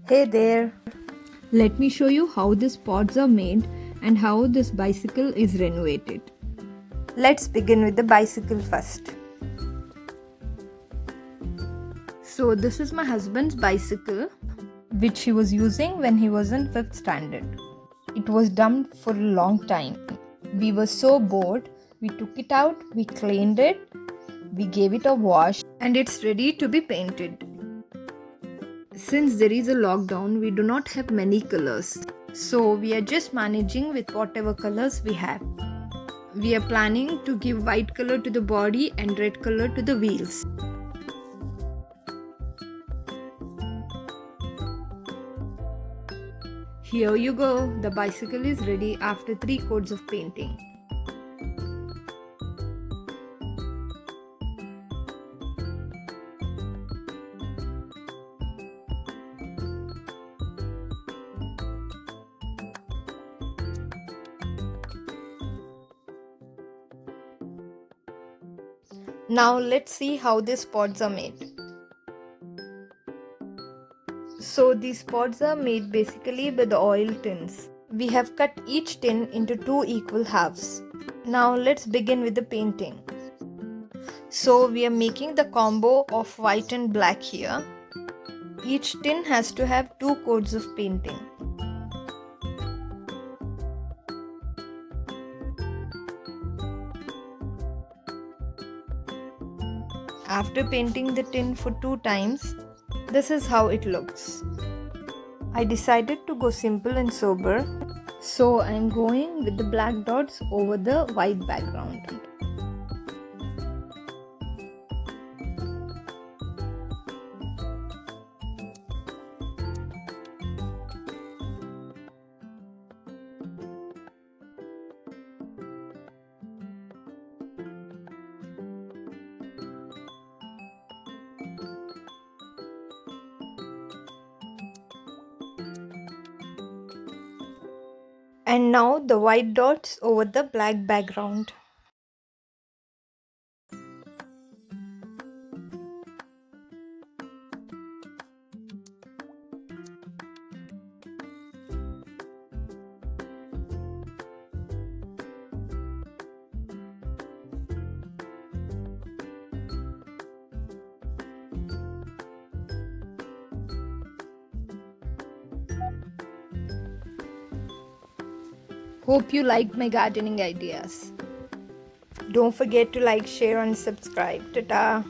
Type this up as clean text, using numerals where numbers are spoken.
Hey there! Let me show you how these pods are made and how this bicycle is renovated. Let's begin with the bicycle first. So this is my husband's bicycle, which he was using when he was in 5th standard. It was dumped for a long time. We were so bored, we took it out, we cleaned it, we gave it a wash, and it's ready to be painted. Since there is a lockdown, we do not have many colors. So we are just managing with whatever colors we have. We are planning to give white color to the body and red color to the wheels. Here you go, the bicycle is ready after 3 coats of painting. Now let's see how these pods are made. So these pods are made basically by the oil tins. We have cut each tin into 2 equal halves. Now let's begin with the painting. So we are making the combo of white and black here. Each tin has to have 2 coats of painting. After painting the tin for 2 times, this is how it looks. I decided to go simple and sober, so I am going with the black dots over the white background. And now the white dots over the black background. Hope you liked my gardening ideas. Don't forget to like, share and subscribe. Ta-ta!